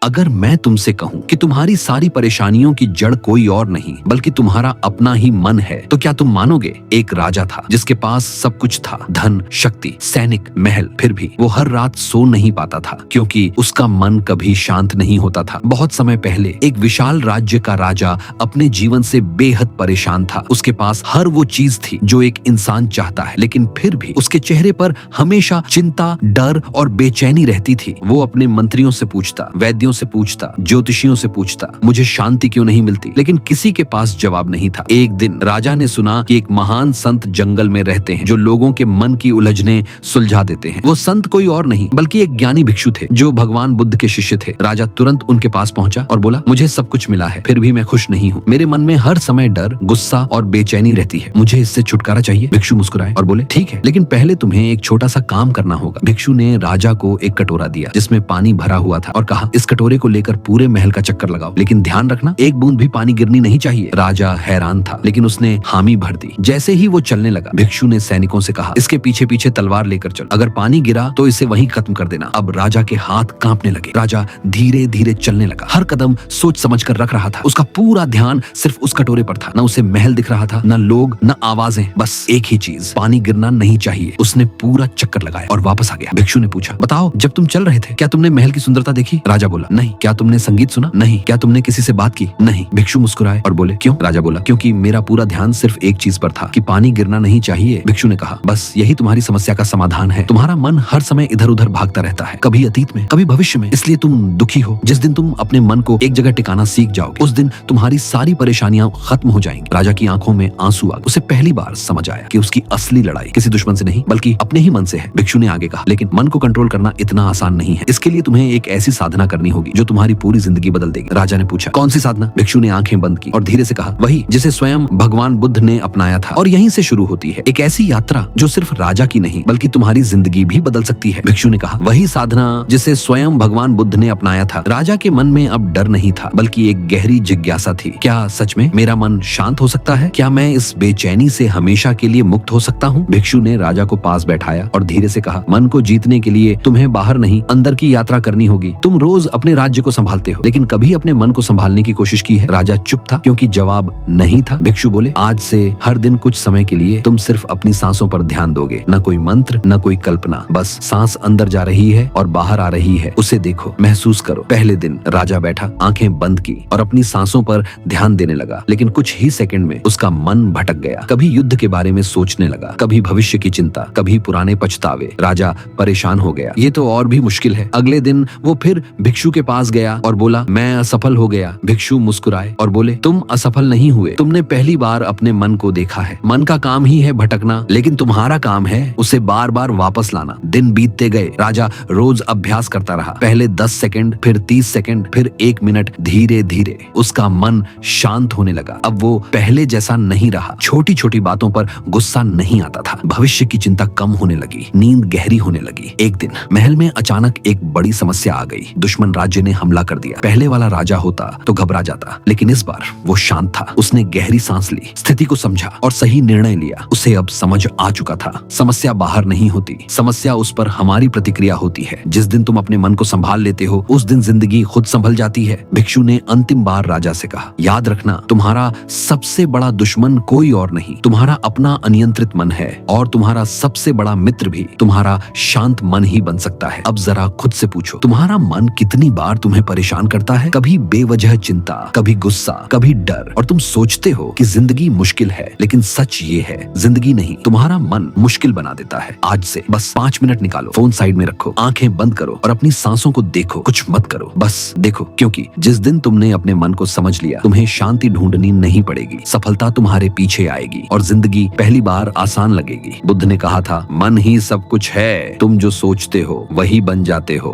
अगर मैं तुमसे कहूं कि तुम्हारी सारी परेशानियों की जड़ कोई और नहीं बल्कि तुम्हारा अपना ही मन है, तो क्या तुम मानोगे? एक राजा था जिसके पास सब कुछ था, धन, शक्ति, सैनिक, महल। फिर भी वो हर रात सो नहीं पाता था क्योंकि उसका मन कभी शांत नहीं होता था। बहुत समय पहले एक विशाल राज्य का राजा अपने जीवन से बेहद परेशान था। उसके पास हर वो चीज थी जो एक इंसान चाहता है, लेकिन फिर भी उसके चेहरे पर हमेशा चिंता, डर और बेचैनी रहती थी। वो अपने मंत्रियों से पूछता, वैद्यों से पूछता, ज्योतिषियों से पूछता, मुझे शांति क्यों नहीं मिलती, लेकिन किसी के पास जवाब नहीं था। एक दिन राजा ने सुना कि एक महान संत जंगल में रहते हैं जो लोगों के मन की उलझने सुलझा देते हैं। वो संत कोई और नहीं बल्कि एक ज्ञानी भिक्षु थे जो भगवान बुद्ध के शिष्य थे। राजा तुरंत उनके पास पहुंचा और बोला, मुझे सब कुछ मिला है, फिर भी मैं खुश नहीं हूँ। मेरे मन में हर समय डर, गुस्सा और बेचैनी रहती है। मुझे इससे छुटकारा चाहिए। भिक्षु मुस्कुराए और बोले, ठीक है, लेकिन पहले तुम्हें एक छोटा सा काम करना होगा। भिक्षु ने राजा को एक कटोरा दिया जिसमें पानी भरा हुआ था और कहा, इस कटोरे को लेकर पूरे महल का चक्कर लगाओ, लेकिन ध्यान रखना एक बूंद भी पानी गिरनी नहीं चाहिए। राजा हैरान था लेकिन उसने हामी भर दी। जैसे ही वो चलने लगा, भिक्षु ने सैनिकों से कहा, इसके पीछे पीछे तलवार लेकर चलो, अगर पानी गिरा तो इसे वहीं खत्म कर देना। अब राजा के हाथ कांपने लगे। राजा धीरे धीरे चलने लगा, हर कदम सोच समझ कर रख रहा था। उसका पूरा ध्यान सिर्फ उस कटोरे पर था। न उसे महल दिख रहा था, न लोग, न आवाजें, बस एक ही चीज, पानी गिरना नहीं चाहिए। उसने पूरा चक्कर लगाया और वापस आ गया। भिक्षु ने पूछा, बताओ, जब तुम चल रहे थे क्या तुमने महल की सुंदरता देखी? राजा बोला, नहीं। क्या तुमने संगीत सुना? नहीं। क्या तुमने किसी से बात की? नहीं। भिक्षु मुस्कुराए और बोले, क्यों? राजा बोला, क्योंकि मेरा पूरा ध्यान सिर्फ एक चीज पर था कि पानी गिरना नहीं चाहिए। भिक्षु ने कहा, बस यही तुम्हारी समस्या का समाधान है। तुम्हारा मन हर समय इधर उधर भागता रहता है, कभी अतीत में, कभी भविष्य में, इसलिए तुम दुखी हो। जिस दिन तुम अपने मन को एक जगह टिकाना सीख जाओगे, उस दिन तुम्हारी सारी परेशानियां खत्म हो जाएंगी। राजा की आंखों में आंसू आ गए। उसे पहली बार समझ आया कि उसकी असली लड़ाई किसी दुश्मन से नहीं बल्कि अपने ही मन से है। भिक्षु ने आगे कहा, लेकिन मन को कंट्रोल करना इतना आसान नहीं है। इसके लिए तुम्हें एक ऐसी साधना करनी होगी जो तुम्हारी पूरी जिंदगी बदल देगी। राजा ने पूछा, कौन सी साधना? भिक्षु ने आंखें बंद की और धीरे से कहा, वही जिसे स्वयं भगवान बुद्ध ने अपनाया था और यहीं से शुरू होती है। एक ऐसी यात्रा जो सिर्फ राजा की नहीं बल्कि तुम्हारी जिंदगी भी बदल सकती है। भिक्षु ने कहा, वही साधना जिसे स्वयं भगवान बुद्ध ने अपनाया था। राजा के मन में अब डर नहीं था बल्कि एक गहरी जिज्ञासा थी। क्या सच में मेरा मन शांत हो सकता है? क्या मैं इस बेचैनी से हमेशा के लिए मुक्त हो सकता हूँ? भिक्षु ने राजा को पास बैठाया और धीरे से कहा, मन को जीतने के लिए तुम्हें बाहर नहीं अंदर की यात्रा करनी होगी। तुम रोज अपने राज्य को संभालते हो, लेकिन कभी अपने मन को संभालने की कोशिश की है? राजा चुप था क्योंकि जवाब नहीं था। भिक्षु बोले, आज से हर दिन कुछ समय के लिए तुम सिर्फ अपनी सांसों पर ध्यान दोगे। न कोई मंत्र, न कोई कल्पना, बस सांस अंदर जा रही है और बाहर आ रही है, उसे देखो, महसूस करो। पहले दिन राजा बैठा, आंखें बंद की और अपनी सांसों पर ध्यान देने लगा, लेकिन कुछ ही सेकंड में उसका मन भटक गया। कभी युद्ध के बारे में सोचने लगा, कभी भविष्य की चिंता, कभी पुराने पछतावे। राजा परेशान हो गया, ये तो और भी मुश्किल है। अगले दिन वो फिर भिक्षु के पास गया और बोला, मैं असफल हो गया। भिक्षु मुस्कुराए और बोले, तुम असफल नहीं हुए, तुमने पहली बार अपने मन को देखा है। मन का काम ही है भटकना, लेकिन तुम्हारा काम है उसे बार बार वापस लाना। दिन बीतते गए। राजा रोज अभ्यास करता रहा, पहले 10 सेकंड, फिर 30 सेकंड, फिर 1 मिनट। धीरे धीरे उसका मन शांत होने लगा। अब वो पहले जैसा नहीं रहा। छोटी छोटी बातों पर गुस्सा नहीं आता था। भविष्य की चिंता कम होने लगी, नींद गहरी होने लगी। एक दिन महल में अचानक एक बड़ी समस्या आ गई। दुश्मन राज्य ने हमला कर दिया। पहले वाला राजा होता तो घबरा जाता, लेकिन इस बार वो शांत था। उसने गहरी सांस ली, स्थिति को समझा और सही निर्णय लिया। उसे अब समझ आ चुका था, समस्या बाहर नहीं होती, समस्या उस पर हमारी प्रतिक्रिया होती है। जिस दिन तुम अपने मन को संभाल लेते हो, उस दिन जिंदगी खुद संभल जाती है। भिक्षु ने अंतिम बार राजा से कहा, याद रखना, तुम्हारा सबसे बड़ा दुश्मन कोई और नहीं, तुम्हारा अपना अनियंत्रित मन है, और तुम्हारा सबसे बड़ा मित्र भी तुम्हारा शांत मन ही बन सकता है। अब जरा खुद से पूछो, तुम्हारा मन कितनी बार तुम्हें परेशान करता है? कभी बेवजह चिंता, कभी गुस्सा, कभी डर, और तुम सोचते हो कि जिंदगी मुश्किल है, लेकिन सच ये है, जिंदगी नहीं, तुम्हारा मन मुश्किल बना देता है। आज से बस 5 मिनट निकालो, फोन साइड में रखो, आंखें बंद करो और अपनी सांसों को देखो। कुछ मत करो, बस देखो, क्योंकि जिस दिन तुमने अपने मन को समझ लिया, तुम्हें शांति ढूंढनी नहीं पड़ेगी। सफलता तुम्हारे पीछे आएगी और जिंदगी पहली बार आसान लगेगी। बुद्ध ने कहा था, मन ही सब कुछ है, तुम जो सोचते हो वही बन जाते हो।